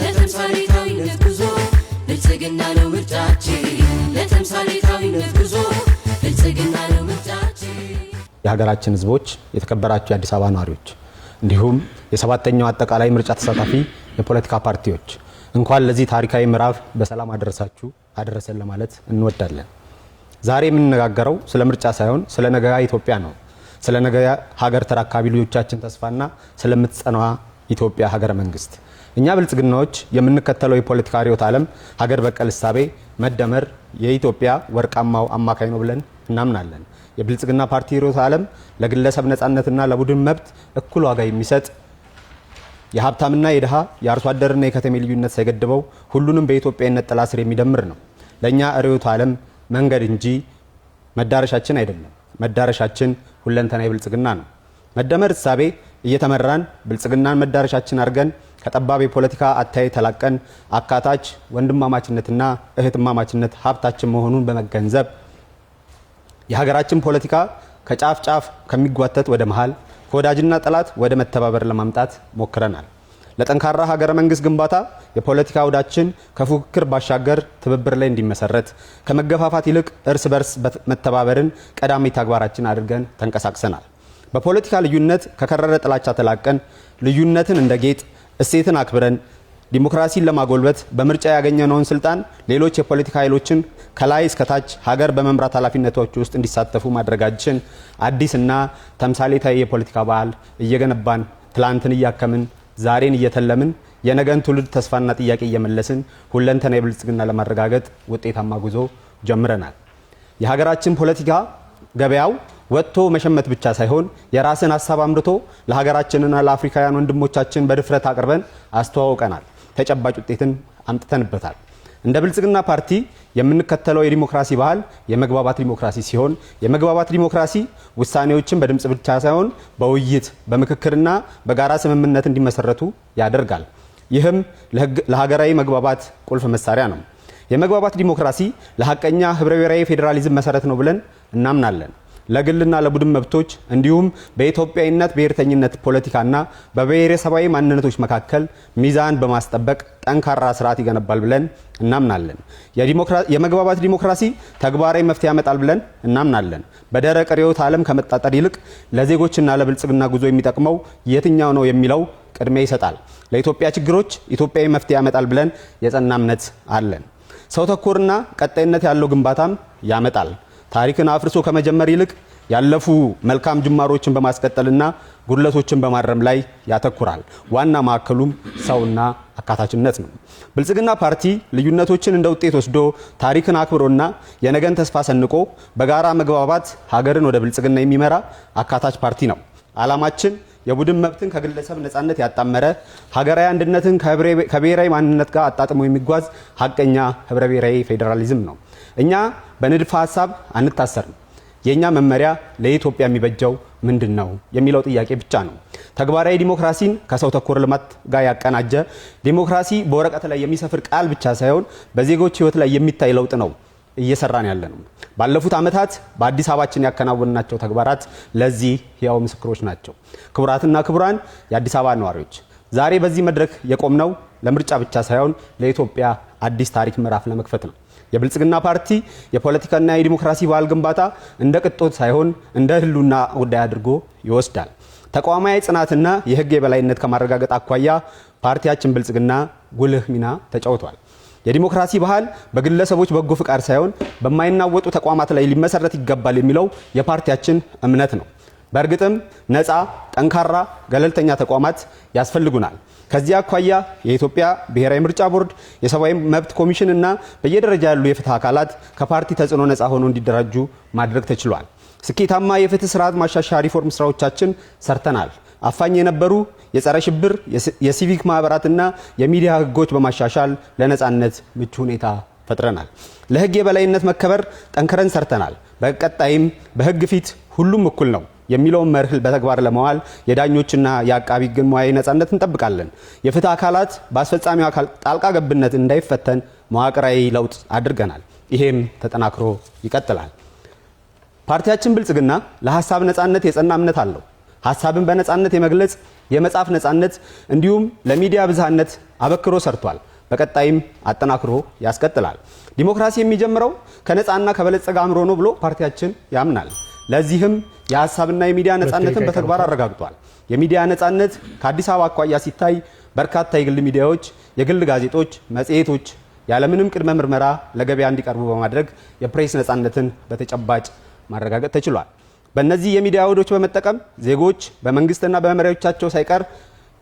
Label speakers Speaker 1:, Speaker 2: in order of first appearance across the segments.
Speaker 1: ለተምሳሌታዊነት ጉዞ ብልጽግና ነው ምርጫችን ለተምሳሌታዊነት ጉዞ ብልጽግና ነው ምርጫችን
Speaker 2: የሀገራችን ህዝቦች የተከበራችሁ የአዲስ አበባ ነዋሪዎች እንዲሁም የሰባተኛው አጠቃላይ ምርጫ ተሳታፊ የፖለቲካ ፓርቲዎች እንኳን ለዚህ ታሪካዊ ምዕራፍ በሰላም አደረሰን ለማለት እንወዳለን። ዛሬ የምንነጋገረው ስለ ምርጫ ሳይሆን ስለ ነገ ኢትዮጵያ ነው። ስለ ነገ ሀገር ተራካቢ ልጆቻችን ተስፋና ስለምትጸናዋ ኢትዮጵያ ሀገረ መንግስት እኛ ብልጽግናዎች የምንከተለው የፖለቲካ ርዕዮተ ዓለም ሀገር በቀል እሳቤ መደመር የኢትዮጵያ ወርቃማው አማካይ ነው ብለን እናምናለን። የብልጽግና ፓርቲ ርዕዮተ ዓለም ለግለሰብ ነጻነትና ለቡድን መብት እኩል ዋጋ የሚሰጥ የሀብታምና የደሃ የአርሶ አደርና የከተሜ ልዩነት ሳይገድበው ሁሉንም በኢትዮጵያዊነት ጥላ ስር የሚደምር ነው። ለኛ ርዕዮተ ዓለም መንገድ እንጂ መዳረሻችን አይደለም። መዳረሻችን ሁለንተናዊ ብልጽግና ነው። መደመር እሳቤ እየተመራን ብልጽግናን መዳረሻችን አድርገን ከጠባብ የፖለቲካ አታይ ተላቀን አካታች ወንድማማችነትና እህትማማችነት ሀብታችን መሆኑን በመገንዘብ የሀገራችን ፖለቲካ ከጫፍ ጫፍ ከሚጓተት ወደ መሃል ከወዳጅና ጠላት ወደ መተባበር ለማምጣት ሞክረናል። ለጠንካራ ሀገረ መንግስት ግንባታ የፖለቲካ አውዳችን ከፉክክር ባሻገር ትብብር ላይ እንዲመሰረት ከመገፋፋት ይልቅ እርስ በርስ መተባበርን ቀዳሚ ተግባራችን አድርገን ተንቀሳቅሰናል። በፖለቲካ ልዩነት ከከረረ ጥላቻ ተላቀን ልዩነትን እንደ ጌጥ እሴትን አክብረን ዲሞክራሲን ለማጎልበት በምርጫ ያገኘነውን ስልጣን ሌሎች የፖለቲካ ኃይሎችን ከላይ እስከ ታች ሀገር በመምራት ኃላፊነቶች ውስጥ እንዲሳተፉ ማድረጋችን አዲስና ተምሳሌታዊ የፖለቲካ ባህል እየገነባን ትላንትን እያከምን ዛሬን እየተለምን የነገን ትውልድ ተስፋና ጥያቄ እየመለስን ሁለንተናዊ ብልጽግና ለማረጋገጥ ውጤታማ ጉዞ ጀምረናል። የሀገራችን ፖለቲካ ገበያው ወጥቶ መሸመት ብቻ ሳይሆን የራስን ሐሳብ አምርቶ ለሀገራችንና ለአፍሪካውያን ወንድሞቻችን በድፍረት አቅርበን አስተዋውቀናል። ተጨባጭ ውጤትን አምጥተንበታል። እንደ ብልጽግና ፓርቲ የምንከተለው የዲሞክራሲ ባህል የመግባባት ዲሞክራሲ ሲሆን የመግባባት ዲሞክራሲ ውሳኔዎችን በድምጽ ብቻ ሳይሆን በውይይት በምክክርና በጋራ ስምምነት እንዲመሰረቱ ያደርጋል። ይህም ለሀገራዊ መግባባት ቁልፍ መሳሪያ ነው። የመግባባት ዲሞክራሲ ለሐቀኛ ህብረ ብሔራዊ ፌዴራሊዝም መሰረት ነው ብለን እናምናለን። ለግልና ለቡድን መብቶች እንዲሁም በኢትዮጵያዊነት ብሔርተኝነት ፖለቲካና በብሔረሰባዊ ማንነቶች መካከል ሚዛን በማስጠበቅ ጠንካራ ስርዓት ይገነባል ብለን እናምናለን። የመግባባት ዲሞክራሲ ተግባራዊ መፍትሄ ያመጣል ብለን እናምናለን። በደረቅ ርዕዮተ ዓለም ከመጣጣር ይልቅ ለዜጎችና ለብልጽግና ጉዞ የሚጠቅመው የትኛው ነው የሚለው ቅድሚያ ይሰጣል። ለኢትዮጵያ ችግሮች ኢትዮጵያዊ መፍትሄ ያመጣል ብለን የጸና እምነት አለን። ሰው ተኮርና ቀጣይነት ያለው ግንባታም ያመጣል። ታሪክን አፍርሶ ከመጀመር ይልቅ ያለፉ መልካም ጅማሮችን በማስቀጠልና ጉድለቶችን በማረም ላይ ያተኩራል። ዋና ማዕከሉም ሰውና አካታችነት ነው። ብልጽግና ፓርቲ ልዩነቶችን እንደ ውጤት ወስዶ ታሪክን አክብሮና የነገን ተስፋ ሰንቆ በጋራ መግባባት ሀገርን ወደ ብልጽግና የሚመራ አካታች ፓርቲ ነው። ዓላማችን የቡድን መብትን ከግለሰብ ነጻነት ያጣመረ ሀገራዊ አንድነትን ከብሔራዊ ማንነት ጋር አጣጥሞ የሚጓዝ ሀቀኛ ህብረ ብሔራዊ ፌዴራሊዝም ነው። እኛ በንድፈ ሐሳብ አንታሰርም። የኛ መመሪያ ለኢትዮጵያ የሚበጀው ምንድነው የሚለው ጥያቄ ብቻ ነው። ተግባራዊ ዲሞክራሲን ከሰው ተኮር ልማት ጋር ያቀናጀ ዲሞክራሲ በወረቀት ላይ የሚሰፍር ቃል ብቻ ሳይሆን በዜጎች ህይወት ላይ የሚታይ ለውጥ ነው እየሰራን ያለነው። ባለፉት ዓመታት በአዲስ አበባችን ያከናወናቸው ተግባራት ለዚህ ሕያው ምስክሮች ናቸው። ክቡራትና ክቡራን የአዲስ አበባ ነዋሪዎች ዛሬ በዚህ መድረክ የቆምነው ለምርጫ ብቻ ሳይሆን ለኢትዮጵያ አዲስ ታሪክ ምዕራፍ ለመክፈት ነው። የብልጽግና ፓርቲ የፖለቲካና የዲሞክራሲ ባህል ግንባታ እንደ ቅጦት ሳይሆን እንደ ህልውና ጉዳይ አድርጎ ይወስዳል። ተቋማዊ ጽናትና የህግ የበላይነት ከማረጋገጥ አኳያ ፓርቲያችን ብልጽግና ጉልህ ሚና ተጫውቷል። የዲሞክራሲ ባህል በግለሰቦች በጎ ፍቃድ ሳይሆን በማይናወጡ ተቋማት ላይ ሊመሰረት ይገባል የሚለው የፓርቲያችን እምነት ነው። በእርግጥም ነፃ፣ ጠንካራ፣ ገለልተኛ ተቋማት ያስፈልጉናል። ከዚህ አኳያ የኢትዮጵያ ብሔራዊ ምርጫ ቦርድ፣ የሰብአዊ መብት ኮሚሽን እና በየደረጃ ያሉ የፍትህ አካላት ከፓርቲ ተጽዕኖ ነፃ ሆነው እንዲደራጁ ማድረግ ተችሏል። ስኬታማ የፍትህ ስርዓት ማሻሻያ ሪፎርም ስራዎቻችን ሰርተናል። አፋኝ የነበሩ የጸረ ሽብር የሲቪክ ማህበራትና የሚዲያ ህጎች በማሻሻል ለነፃነት ምቹ ሁኔታ ፈጥረናል። ለህግ የበላይነት መከበር ጠንክረን ሰርተናል። በቀጣይም በህግ ፊት ሁሉም እኩል ነው የሚለውን መርህ በተግባር ለማዋል የዳኞችና የአቃቢ ህግ ሙያዊ ነፃነት እንጠብቃለን። የፍትህ አካላት በአስፈጻሚው አካል ጣልቃ ገብነት እንዳይፈተን መዋቅራዊ ለውጥ አድርገናል። ይሄም ተጠናክሮ ይቀጥላል። ፓርቲያችን ብልጽግና ለሐሳብ ነፃነት የጸና እምነት አለው። ሐሳብን በነፃነት የመግለጽ የመጻፍ ነፃነት እንዲሁም ለሚዲያ ብዝሃነት አበክሮ ሰርቷል። በቀጣይም አጠናክሮ ያስቀጥላል። ዲሞክራሲ የሚጀምረው ከነፃና ከበለጸገ አእምሮ ነው ብሎ ፓርቲያችን ያምናል። ለዚህም የሀሳብና የሚዲያ ነፃነትን በተግባር አረጋግጧል። የሚዲያ ነፃነት ከአዲስ አበባ አኳያ ሲታይ በርካታ የግል ሚዲያዎች፣ የግል ጋዜጦች፣ መጽሔቶች ያለምንም ቅድመ ምርመራ ለገበያ እንዲቀርቡ በማድረግ የፕሬስ ነፃነትን በተጨባጭ ማረጋገጥ ተችሏል። በእነዚህ የሚዲያ አውዶች በመጠቀም ዜጎች በመንግስትና በመሪዎቻቸው ሳይቀር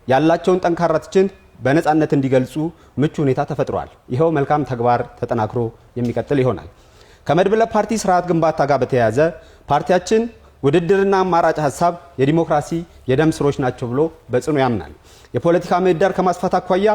Speaker 2: ያላቸውን ጠንካራ ትችት በነፃነት እንዲገልጹ ምቹ ሁኔታ ተፈጥሯል። ይኸው መልካም ተግባር ተጠናክሮ የሚቀጥል ይሆናል። ከመድብለ ፓርቲ ስርዓት ግንባታ ጋር በተያያዘ ፓርቲያችን ውድድርና አማራጭ ሀሳብ የዲሞክራሲ የደም ስሮች ናቸው ብሎ በጽኑ ያምናል። የፖለቲካ ምህዳር ከማስፋት አኳያ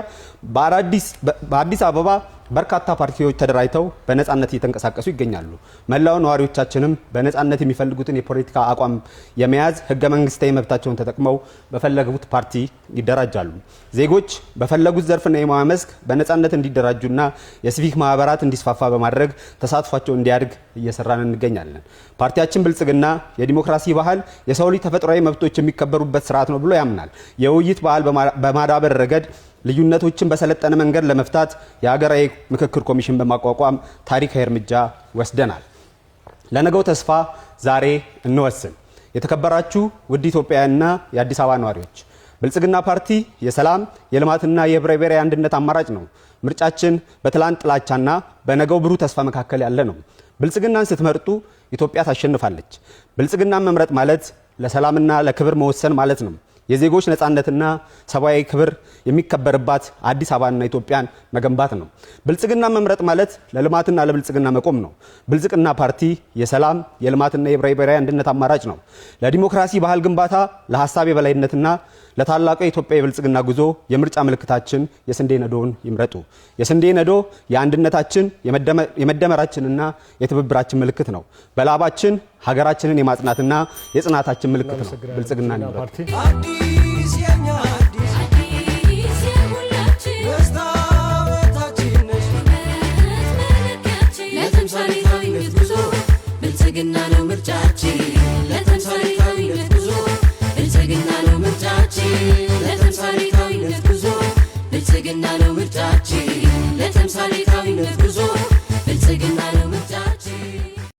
Speaker 2: በአዲስ አበባ በርካታ ፓርቲዎች ተደራጅተው በነፃነት እየተንቀሳቀሱ ይገኛሉ። መላው ነዋሪዎቻችንም በነፃነት የሚፈልጉትን የፖለቲካ አቋም የመያዝ ህገ መንግስታዊ መብታቸውን ተጠቅመው በፈለጉት ፓርቲ ይደራጃሉ። ዜጎች በፈለጉት ዘርፍና የሙያ መስክ በነፃነት እንዲደራጁና የሲቪክ ማህበራት እንዲስፋፋ በማድረግ ተሳትፏቸው እንዲያድግ እየሰራን እንገኛለን። ፓርቲያችን ብልጽግና የዲሞክራሲ ባህል የሰው ልጅ ተፈጥሯዊ መብቶች የሚከበሩበት ስርዓት ነው ብሎ ያምናል። የውይይት ባህል በማዳበር ረገድ ልዩነቶችን በሰለጠነ መንገድ ለመፍታት የሀገራዊ ምክክር ኮሚሽን በማቋቋም ታሪካዊ እርምጃ ወስደናል። ለነገው ተስፋ ዛሬ እንወስን። የተከበራችሁ ውድ ኢትዮጵያውያንና የአዲስ አበባ ነዋሪዎች፣ ብልጽግና ፓርቲ የሰላም የልማትና የህብረ ብሔራዊ አንድነት አማራጭ ነው። ምርጫችን በትላንት ጥላቻና በነገው ብሩህ ተስፋ መካከል ያለ ነው። ብልጽግናን ስትመርጡ ኢትዮጵያ ታሸንፋለች። ብልጽግናን መምረጥ ማለት ለሰላምና ለክብር መወሰን ማለት ነው። የዜጎች ነፃነትና ሰብአዊ ክብር የሚከበርባት አዲስ አበባና ኢትዮጵያን መገንባት ነው። ብልጽግና መምረጥ ማለት ለልማትና ለብልጽግና መቆም ነው። ብልጽግና ፓርቲ የሰላም የልማትና የህብረ ብሔራዊ አንድነት አማራጭ ነው። ለዲሞክራሲ ባህል ግንባታ፣ ለሀሳብ የበላይነትና ለታላቁ የኢትዮጵያ የብልጽግና ጉዞ የምርጫ ምልክታችን የስንዴ ነዶውን ይምረጡ። የስንዴ ነዶ የአንድነታችን የመደመራችንና የትብብራችን ምልክት ነው። በላባችን ሀገራችንን የማጽናትና የጽናታችን ምልክት ነው። ብልጽግናን ይምረጡ።